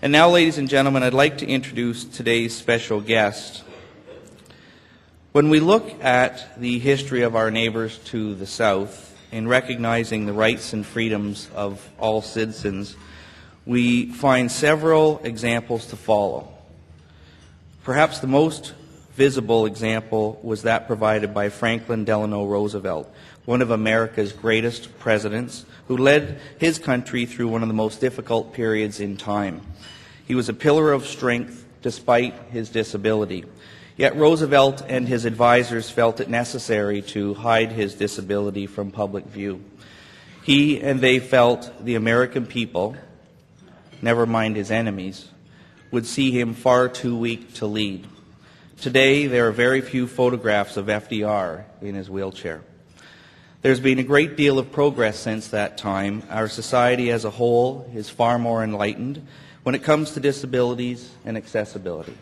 And now, ladies and gentlemen, I'd like to introduce today's special guest. When we look at the history of our neighbors to the south, in recognizing the rights and freedoms of all citizens, we find several examples to follow. Perhaps the most visible example was that provided by Franklin Delano Roosevelt, one of America's greatest presidents, who led his country through one of the most difficult periods in time. He was a pillar of strength despite his disability. Yet Roosevelt and his advisors felt it necessary to hide his disability from public view. He and they felt the American people, never mind his enemies, would see him far too weak to lead. Today, there are very few photographs of FDR in his wheelchair. There's been a great deal of progress since that time. Our society as a whole is far more enlightened when it comes to disabilities and accessibility.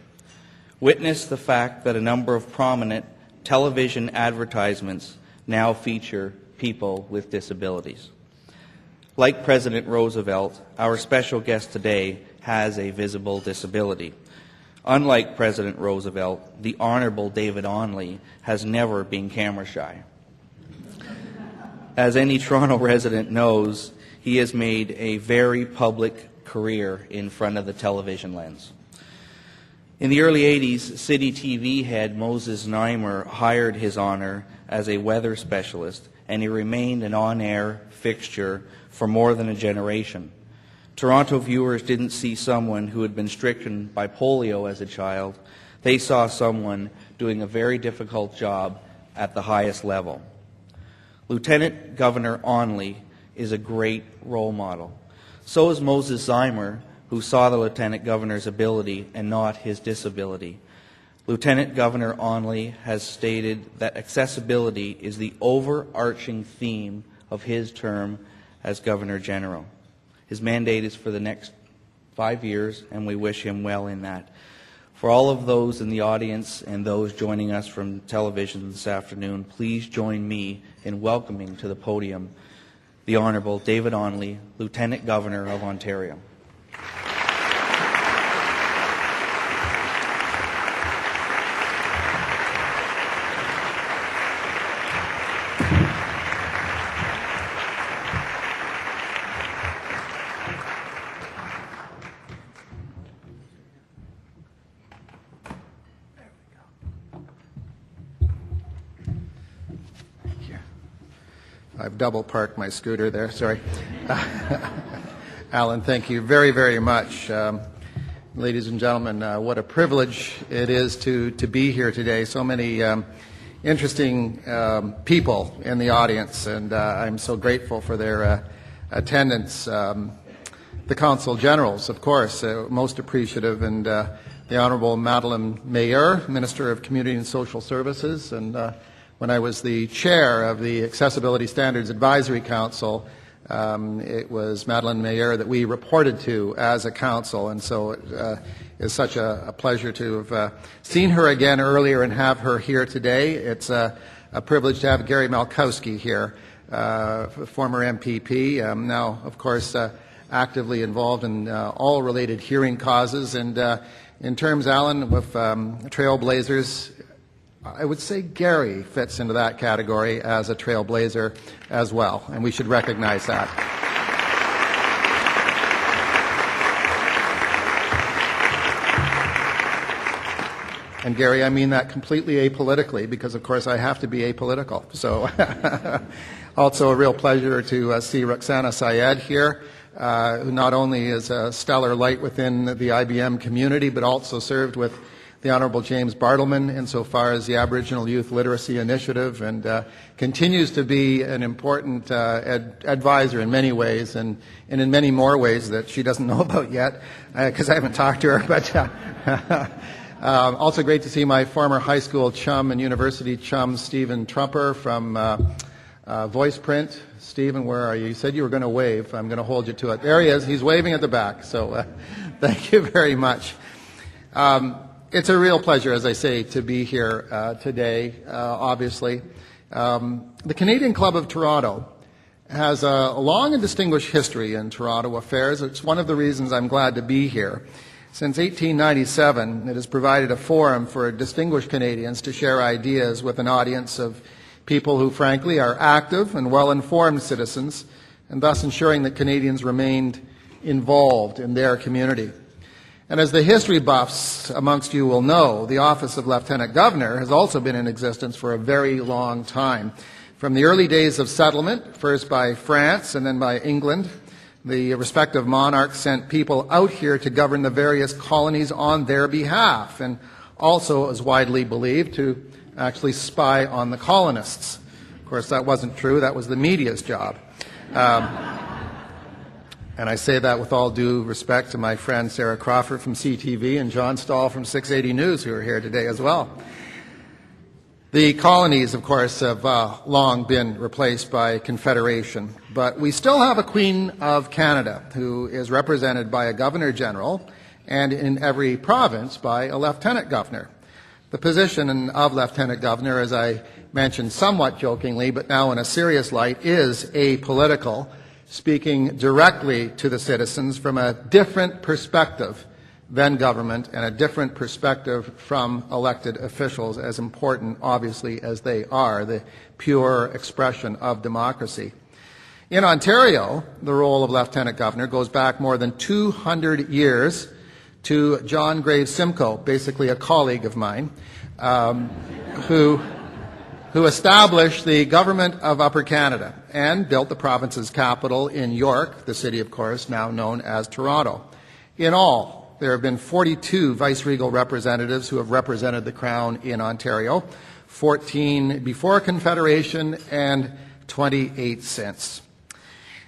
Witness the fact that a number of prominent television advertisements now feature people with disabilities. Like President Roosevelt, our special guest today has a visible disability. Unlike President Roosevelt, the Honorable David Onley has never been camera shy. As any Toronto resident knows, he has made a very public career in front of the television lens. In the early 80s, City TV head Moses Znaimer hired his honor as a weather specialist, and he remained an on-air fixture for more than a generation. Toronto viewers didn't see someone who had been stricken by polio as a child. They saw someone doing a very difficult job at the highest level. Lieutenant Governor Onley is a great role model. So is Moses Znaimer, who saw the Lieutenant Governor's ability and not his disability. Lieutenant Governor Onley has stated that accessibility is the overarching theme of his term as Governor General. His mandate is for the next 5 years, and we wish him well in that. For all of those in the audience and those joining us from television this afternoon, please join me in welcoming to the podium the Honourable David Onley, Lieutenant Governor of Ontario. I've double parked my scooter there, sorry. Alan, thank you very, very much. Ladies and gentlemen, what a privilege it is to be here today. So many interesting people in the audience, and I'm so grateful for their attendance. The Consul Generals, of course, most appreciative, and the Honourable Madeleine Meilleur, Minister of Community and Social Services, and when I was the chair of the Accessibility Standards Advisory Council, it was Madeleine Meilleur that we reported to as a council, and so it is such a pleasure to have seen her again earlier and have her here today. It's a privilege to have Gary Malkowski here, former MPP, now, of course, actively involved in all related hearing causes. And in terms, Alan, with Trailblazers, I would say Gary fits into that category as a trailblazer as well, and we should recognize that. And Gary, I mean that completely apolitically, because of course I have to be apolitical. So also a real pleasure to see Roxana Syed here, who not only is a stellar light within the IBM community, but also served with the Honourable James Bartleman insofar as the Aboriginal Youth Literacy Initiative, and continues to be an important advisor in many ways, and in many more ways that she doesn't know about yet, because I haven't talked to her. But also great to see my former high school chum and university chum, Stephen Trumper from VoicePrint. Stephen, where are you? You said you were going to wave. I'm going to hold you to it. There he is. He's waving at the back. So thank you very much. It's a real pleasure, as I say, to be here today, obviously. The Canadian Club of Toronto has a long and distinguished history in Toronto affairs. It's one of the reasons I'm glad to be here. Since 1897, it has provided a forum for distinguished Canadians to share ideas with an audience of people who, frankly, are active and well-informed citizens, and thus ensuring that Canadians remained involved in their community. And as the history buffs amongst you will know, the office of Lieutenant Governor has also been in existence for a very long time. From the early days of settlement, first by France and then by England, the respective monarchs sent people out here to govern the various colonies on their behalf, and also, as widely believed, to actually spy on the colonists. Of course, that wasn't true. That was the media's job. And I say that with all due respect to my friend Sarah Crawford from CTV and John Stahl from 680 News, who are here today as well. The colonies, of course, have long been replaced by Confederation, but we still have a Queen of Canada who is represented by a Governor-General and in every province by a Lieutenant Governor. The position of Lieutenant Governor, as I mentioned somewhat jokingly, but now in a serious light, is apolitical, speaking directly to the citizens from a different perspective than government and a different perspective from elected officials, as important, obviously, as they are, the pure expression of democracy. In Ontario, the role of Lieutenant Governor goes back more than 200 years to John Graves Simcoe, basically a colleague of mine, who established the government of Upper Canada and built the province's capital in York, the city, of course, now known as Toronto. In all, there have been 42 viceregal representatives who have represented the Crown in Ontario, 14 before Confederation and 28 since.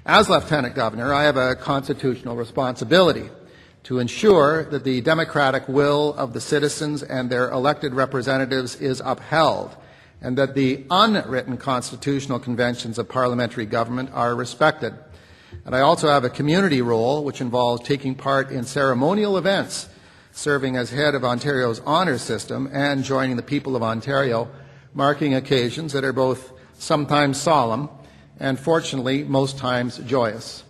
As Lieutenant Governor, I have a constitutional responsibility to ensure that the democratic will of the citizens and their elected representatives is upheld, and that the unwritten constitutional conventions of parliamentary government are respected. And I also have a community role, which involves taking part in ceremonial events, serving as head of Ontario's honours system, and joining the people of Ontario, marking occasions that are both sometimes solemn and, fortunately, most times joyous.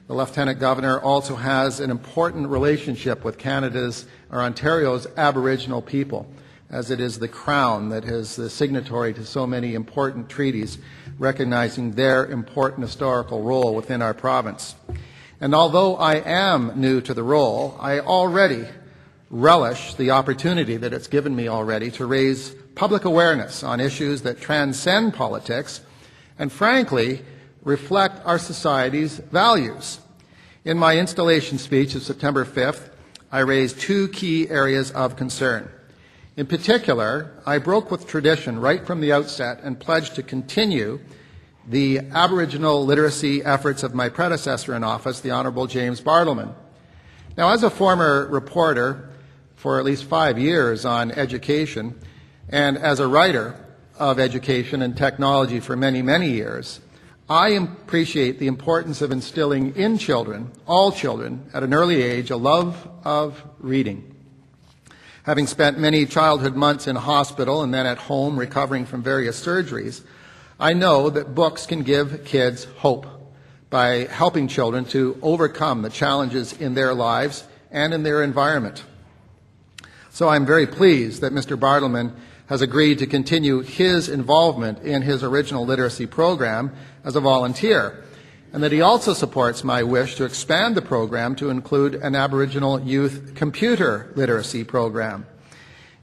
The Lieutenant Governor also has an important relationship with Ontario's Aboriginal people, as it is the Crown that is the signatory to so many important treaties recognizing their important historical role within our province. And although I am new to the role, I already relish the opportunity that it's given me already to raise public awareness on issues that transcend politics and, frankly, reflect our society's values. In my installation speech of September 5th, I raised two key areas of concern. In particular, I broke with tradition right from the outset and pledged to continue the Aboriginal literacy efforts of my predecessor in office, the Honourable James Bartleman. Now, as a former reporter for at least 5 years on education, and as a writer of education and technology for many, many years, I appreciate the importance of instilling in children, all children, at an early age, a love of reading. Having spent many childhood months in hospital and then at home recovering from various surgeries, I know that books can give kids hope by helping children to overcome the challenges in their lives and in their environment. So I'm very pleased that Mr. Bartleman has agreed to continue his involvement in his original literacy program as a volunteer, and that he also supports my wish to expand the program to include an Aboriginal youth computer literacy program.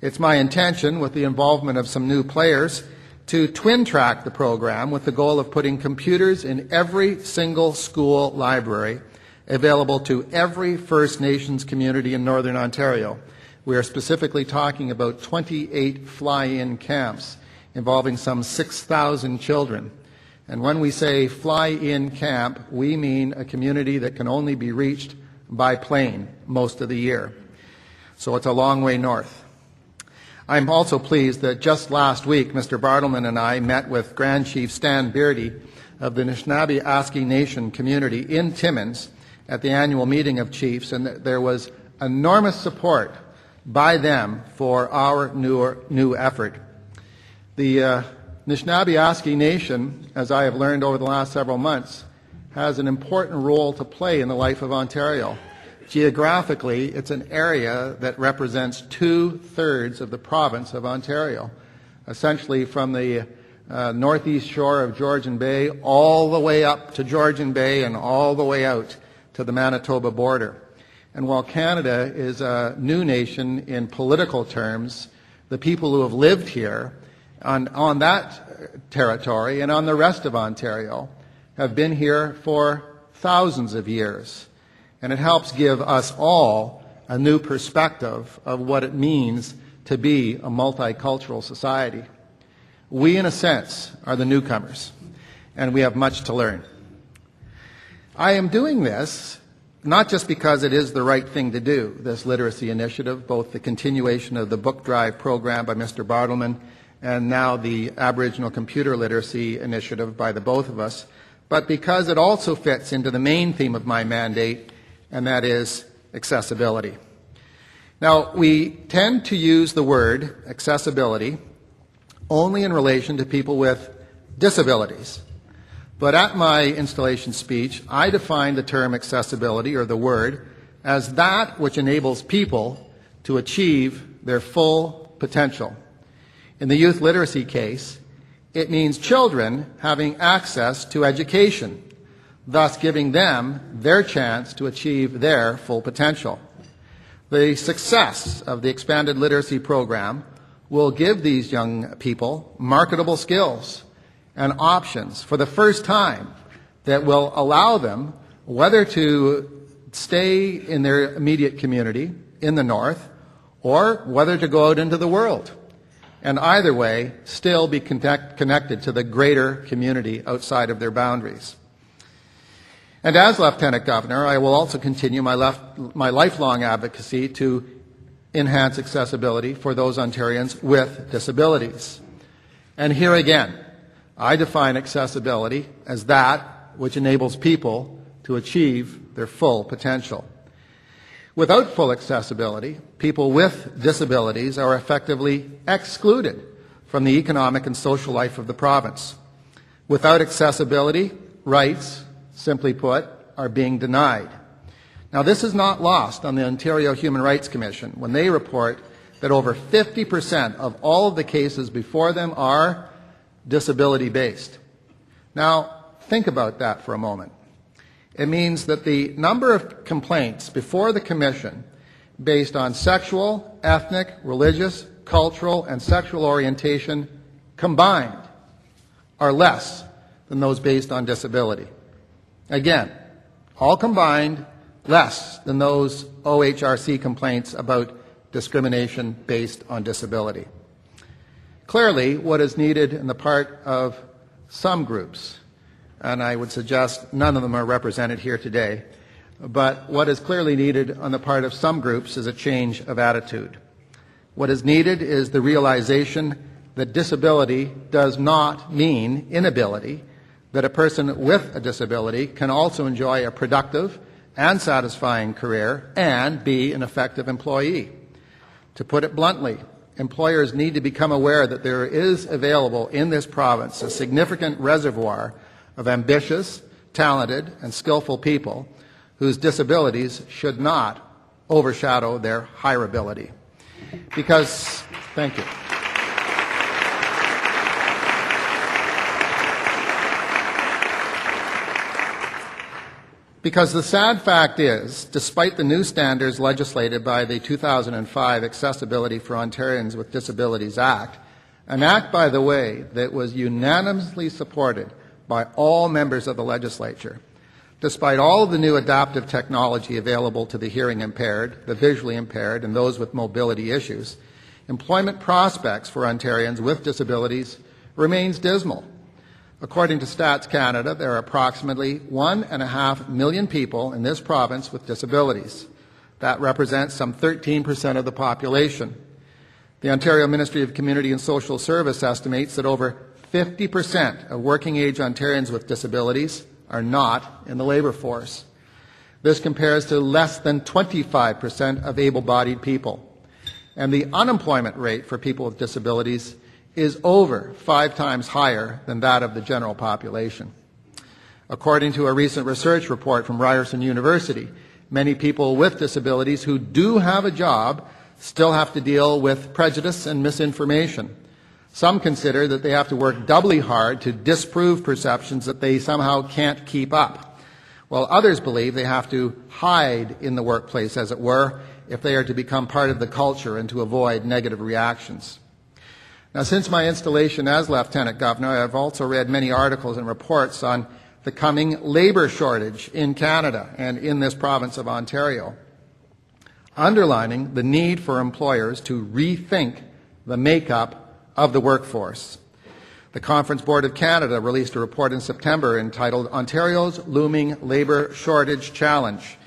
It's my intention, with the involvement of some new players, to twin-track the program with the goal of putting computers in every single school library available to every First Nations community in Northern Ontario. We are specifically talking about 28 fly-in camps involving some 6,000 children. And when we say fly-in camp, we mean a community that can only be reached by plane most of the year. So it's a long way north. I'm also pleased that just last week, Mr. Bartleman and I met with Grand Chief Stan Beardy of the Anishinaabe Nation community in Timmins at the annual meeting of chiefs, and that there was enormous support by them for our new effort. The Nishnabeyasky Nation, as I have learned over the last several months, has an important role to play in the life of Ontario. Geographically, it's an area that represents 2/3 of the province of Ontario, essentially from the northeast shore of Georgian Bay all the way up to Georgian Bay and all the way out to the Manitoba border. And while Canada is a new nation in political terms, the people who have lived here on that territory and on the rest of Ontario have been here for thousands of years. And it helps give us all a new perspective of what it means to be a multicultural society. We, in a sense, are the newcomers, and we have much to learn. I am doing this not just because it is the right thing to do, this literacy initiative, both the continuation of the book drive program by Mr. Bartleman and now the Aboriginal Computer Literacy Initiative by the both of us, but because it also fits into the main theme of my mandate, and that is accessibility. Now, we tend to use the word accessibility only in relation to people with disabilities. But at my installation speech, I define the term accessibility, or the word, as that which enables people to achieve their full potential. In the youth literacy case, it means children having access to education, thus giving them their chance to achieve their full potential. The success of the expanded literacy program will give these young people marketable skills and options for the first time that will allow them whether to stay in their immediate community in the north or whether to go out into the world, and either way still be connected to the greater community outside of their boundaries. And as Lieutenant Governor, I will also continue my lifelong advocacy to enhance accessibility for those Ontarians with disabilities. And here again, I define accessibility as that which enables people to achieve their full potential. Without full accessibility, people with disabilities are effectively excluded from the economic and social life of the province. Without accessibility, rights, simply put, are being denied. Now, this is not lost on the Ontario Human Rights Commission when they report that over 50% of all of the cases before them are disability-based. Now, think about that for a moment. It means that the number of complaints before the Commission based on sexual, ethnic, religious, cultural, and sexual orientation combined are less than those based on disability. Again, all combined, less than those OHRC complaints about discrimination based on disability. Clearly, what is needed in the part of some groups, and I would suggest none of them are represented here today, but what is clearly needed on the part of some groups is a change of attitude. What is needed is the realization that disability does not mean inability, that a person with a disability can also enjoy a productive and satisfying career and be an effective employee. To put it bluntly, employers need to become aware that there is available in this province a significant reservoir of ambitious, talented, and skillful people whose disabilities should not overshadow their hireability. Thank you. Because the sad fact is, despite the new standards legislated by the 2005 Accessibility for Ontarians with Disabilities Act, an act, by the way, that was unanimously supported by all members of the legislature, despite all of the new adaptive technology available to the hearing impaired, the visually impaired, and those with mobility issues, employment prospects for Ontarians with disabilities remains dismal. According to Stats Canada, there are approximately 1.5 million people in this province with disabilities. That represents some 13% of the population. The Ontario Ministry of Community and Social Service estimates that over 50% of working-age Ontarians with disabilities are not in the labour force. This compares to less than 25% of able-bodied people. And the unemployment rate for people with disabilities is over 5 times higher than that of the general population. According to a recent research report from Ryerson University, many people with disabilities who do have a job still have to deal with prejudice and misinformation. Some consider that they have to work doubly hard to disprove perceptions that they somehow can't keep up, while others believe they have to hide in the workplace, as it were, if they are to become part of the culture and to avoid negative reactions. Now, since my installation as Lieutenant Governor, I have also read many articles and reports on the coming labour shortage in Canada and in this province of Ontario, underlining the need for employers to rethink the makeup of the workforce. The Conference Board of Canada released a report in September entitled Ontario's Looming Labour Shortage Challenge.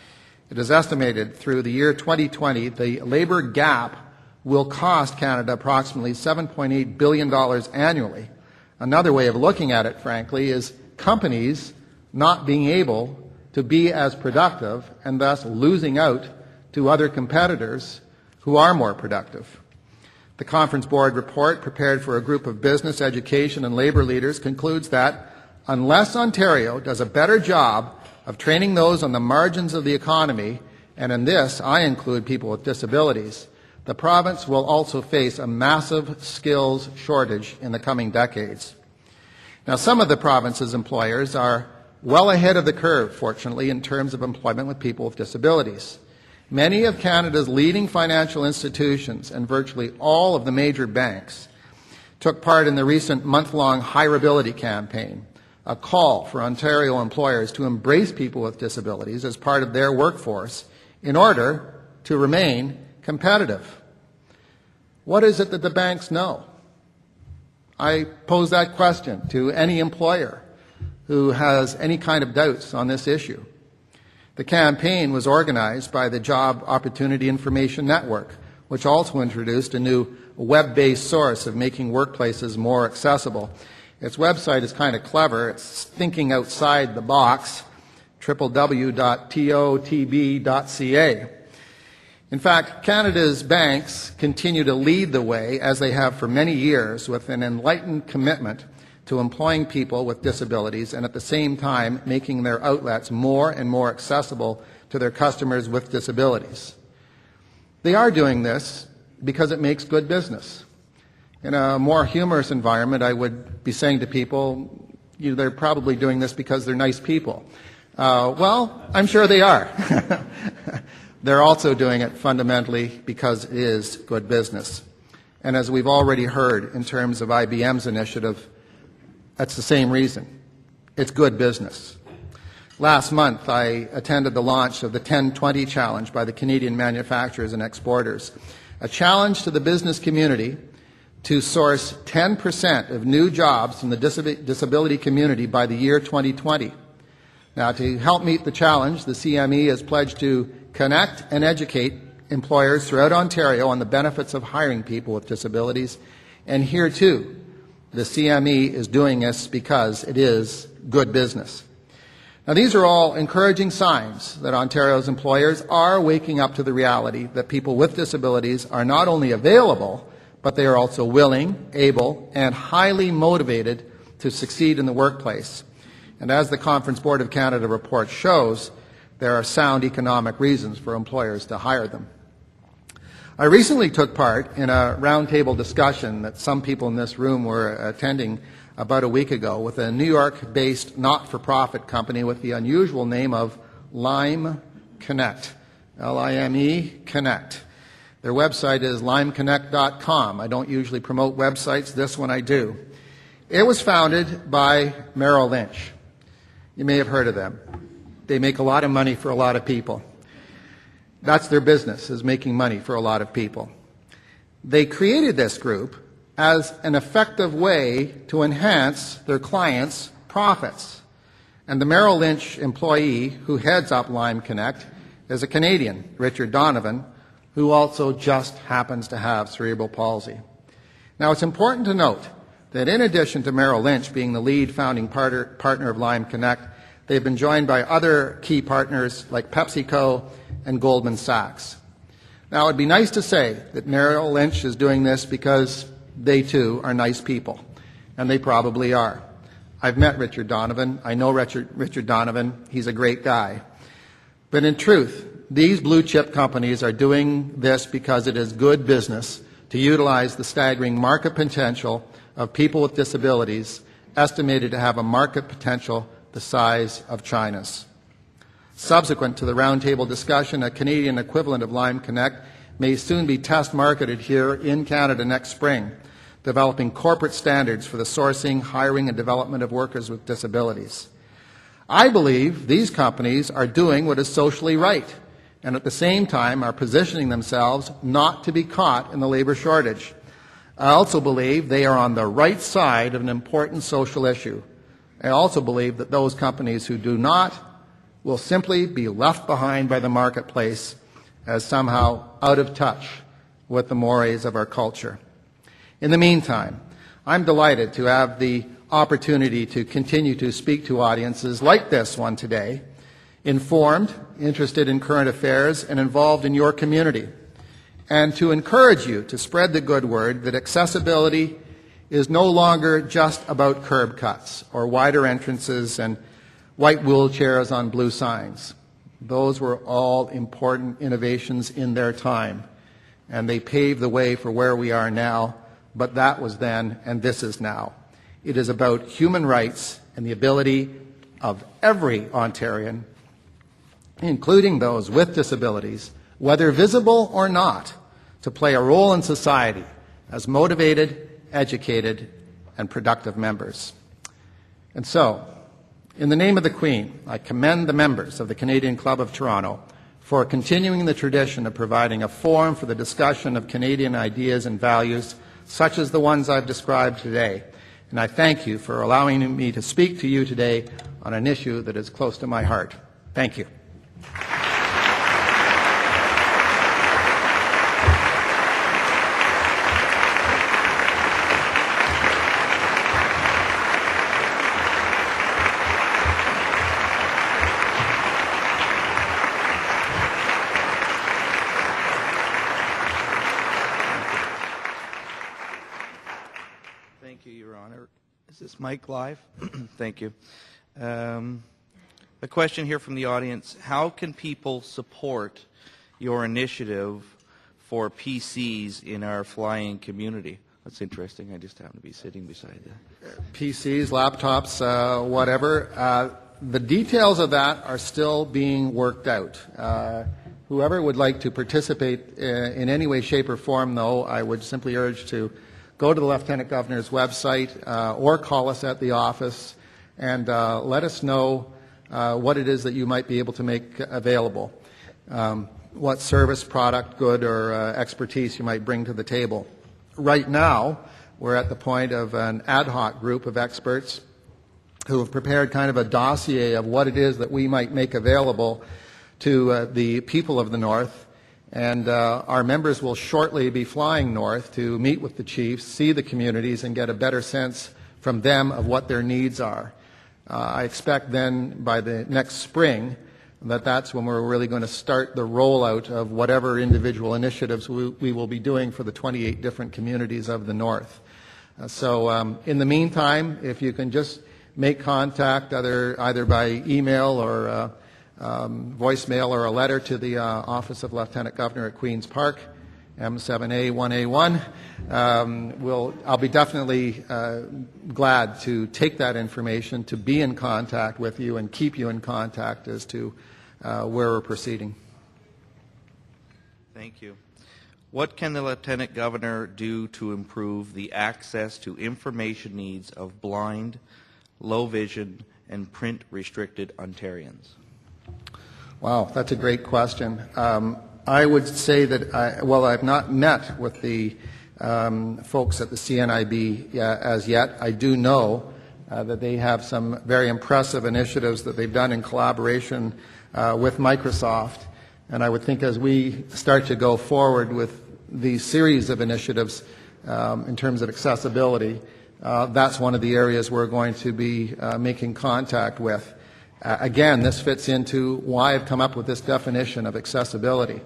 It is estimated through the year 2020 the labour gap will cost Canada approximately $7.8 billion annually. Another way of looking at it, frankly, is companies not being able to be as productive and thus losing out to other competitors who are more productive. The Conference Board report, prepared for a group of business, education, and labour leaders, concludes that unless Ontario does a better job of training those on the margins of the economy, and in this I include people with disabilities, the province will also face a massive skills shortage in the coming decades. Now, some of the province's employers are well ahead of the curve, fortunately, in terms of employment with people with disabilities. Many of Canada's leading financial institutions and virtually all of the major banks took part in the recent month-long hireability campaign, a call for Ontario employers to embrace people with disabilities as part of their workforce in order to remain competitive. What is it that the banks know? I pose that question to any employer who has any kind of doubts on this issue. The campaign was organized by the Job Opportunity Information Network, which also introduced a new web-based source of making workplaces more accessible. Its website is kind of clever. It's thinking outside the box, www.totb.ca. In fact, Canada's banks continue to lead the way, as they have for many years, with an enlightened commitment to employing people with disabilities and at the same time making their outlets more and more accessible to their customers with disabilities. They are doing this because it makes good business. In a more humorous environment, I would be saying to people, they're probably doing this because they're nice people. Well, I'm sure they are. They're also doing it fundamentally because it is good business. And as we've already heard in terms of IBM's initiative, that's the same reason. It's good business. Last month, I attended the launch of the 10-20 Challenge by the Canadian Manufacturers and Exporters, a challenge to the business community to source 10% of new jobs from the disability community by the year 2020. Now, to help meet the challenge, the CME has pledged to connect and educate employers throughout Ontario on the benefits of hiring people with disabilities, and here too, the CME is doing this because it is good business. Now, these are all encouraging signs that Ontario's employers are waking up to the reality that people with disabilities are not only available, but they are also willing, able, and highly motivated to succeed in the workplace. And as the Conference Board of Canada report shows, there are sound economic reasons for employers to hire them. I recently took part in a roundtable discussion that some people in this room were attending about a week ago with a New York-based not-for-profit company with the unusual name of Lime Connect, L-I-M-E Connect. Their website is limeconnect.com. I don't usually promote websites. This one I do. It was founded by Merrill Lynch. You may have heard of them. They make a lot of money for a lot of people. That's their business, is making money for a lot of people. They created this group as an effective way to enhance their clients' profits. And the Merrill Lynch employee who heads up Lime Connect is a Canadian, Richard Donovan, who also just happens to have cerebral palsy. Now, it's important to note that in addition to Merrill Lynch being the lead founding partner of Lime Connect, they've been joined by other key partners like PepsiCo and Goldman Sachs. Now, it would be nice to say that Merrill Lynch is doing this because they too are nice people, and they probably are. I've met Richard Donovan. I know Richard Donovan. He's a great guy. But in truth, these blue chip companies are doing this because it is good business to utilize the staggering market potential of people with disabilities, estimated to have a market potential the size of China's. Subsequent to the roundtable discussion, a Canadian equivalent of Lime Connect may soon be test marketed here in Canada next spring, developing corporate standards for the sourcing, hiring, and development of workers with disabilities. I believe these companies are doing what is socially right, and at the same time are positioning themselves not to be caught in the labor shortage. I also believe they are on the right side of an important social issue. I also believe that those companies who do not will simply be left behind by the marketplace as somehow out of touch with the mores of our culture. In the meantime, I'm delighted to have the opportunity to continue to speak to audiences like this one today, informed, interested in current affairs, and involved in your community, and to encourage you to spread the good word that accessibility is no longer just about curb cuts or wider entrances and white wheelchairs on blue signs. Those were all important innovations in their time, and they paved the way for where we are now, but that was then and this is now. It is about human rights and the ability of every Ontarian, including those with disabilities, whether visible or not, to play a role in society as motivated, educated, and productive members. And so, in the name of the Queen, I commend the members of the Canadian Club of Toronto for continuing the tradition of providing a forum for the discussion of Canadian ideas and values such as the ones I've described today. And I thank you for allowing me to speak to you today on an issue that is close to my heart. Thank you. Thank you, Your Honor. Is this mic live? Thank you. A question here from the audience. How can people support your initiative for PCs in our flying community? That's interesting. I just happen to be sitting beside that. PCs, laptops, whatever. The details of that are still being worked out. Whoever would like to participate in any way, shape, or form, though, I would simply urge to go to the Lieutenant Governor's website or call us at the office and let us know what it is that you might be able to make available, what service, product, good, or expertise you might bring to the table. Right now, we're at the point of an ad hoc group of experts who have prepared kind of a dossier of what it is that we might make available to the people of the North. And our members will shortly be flying north to meet with the chiefs, see the communities, and get a better sense from them of what their needs are. I expect then by the next spring that that's when we're really going to start the rollout of whatever individual initiatives we will be doing for the 28 different communities of the North. So in the meantime, if you can just make contact either by email or voicemail or a letter to the Office of Lieutenant Governor at Queen's Park, M7A1A1. I'll be definitely glad to take that information, to be in contact with you and keep you in contact as to where we're proceeding. Thank you. What can the Lieutenant Governor do to improve the access to information needs of blind, low vision, and print-restricted Ontarians? Wow, that's a great question. I would say that, I've not met with the folks at the CNIB as yet. I do know that they have some very impressive initiatives that they've done in collaboration with Microsoft. And I would think as we start to go forward with these series of initiatives in terms of accessibility, that's one of the areas we're going to be making contact with. Again, this fits into why I've come up with this definition of accessibility,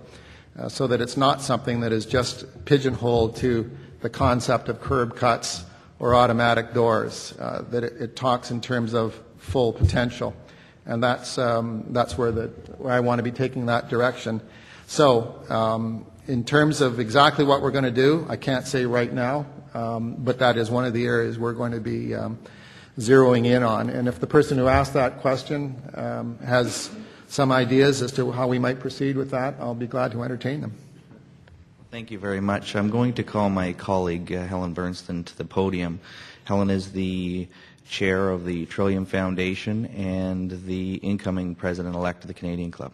so that it's not something that is just pigeonholed to the concept of curb cuts or automatic doors, that it talks in terms of full potential. And that's where I want to be taking that direction. So in terms of exactly what we're going to do, I can't say right now, but that is one of the areas we're going to be zeroing in on. And if the person who asked that question has some ideas as to how we might proceed with that, I'll be glad to entertain them. Thank you very much. I'm going to call my colleague, Helen Bernston, to the podium. Helen is the chair of the Trillium Foundation and the incoming president-elect of the Canadian Club.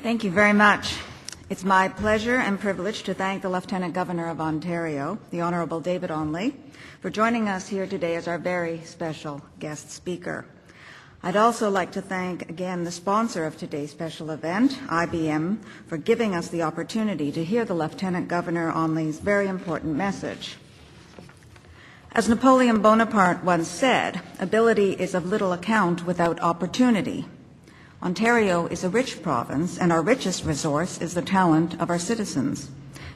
Thank you very much. It's my pleasure and privilege to thank the Lieutenant Governor of Ontario, the Honourable David Onley, for joining us here today as our very special guest speaker. I'd also like to thank again the sponsor of today's special event, IBM, for giving us the opportunity to hear the Lieutenant Governor Onley's very important message. As Napoleon Bonaparte once said, ability is of little account without opportunity. Ontario is a rich province, and our richest resource is the talent of our citizens.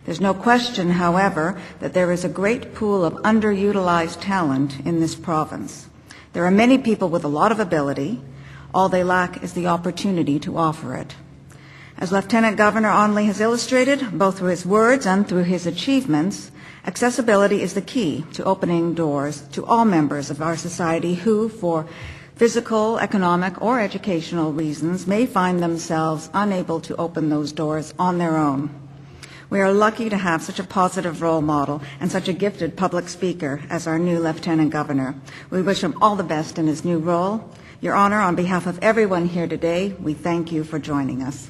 There's no question, however, that there is a great pool of underutilized talent in this province. There are many people with a lot of ability. All they lack is the opportunity to offer it. As Lieutenant Governor Onley has illustrated, both through his words and through his achievements, accessibility is the key to opening doors to all members of our society who, for physical, economic, or educational reasons, may find themselves unable to open those doors on their own. We are lucky to have such a positive role model and such a gifted public speaker as our new Lieutenant Governor. We wish him all the best in his new role. Your Honour, on behalf of everyone here today, we thank you for joining us.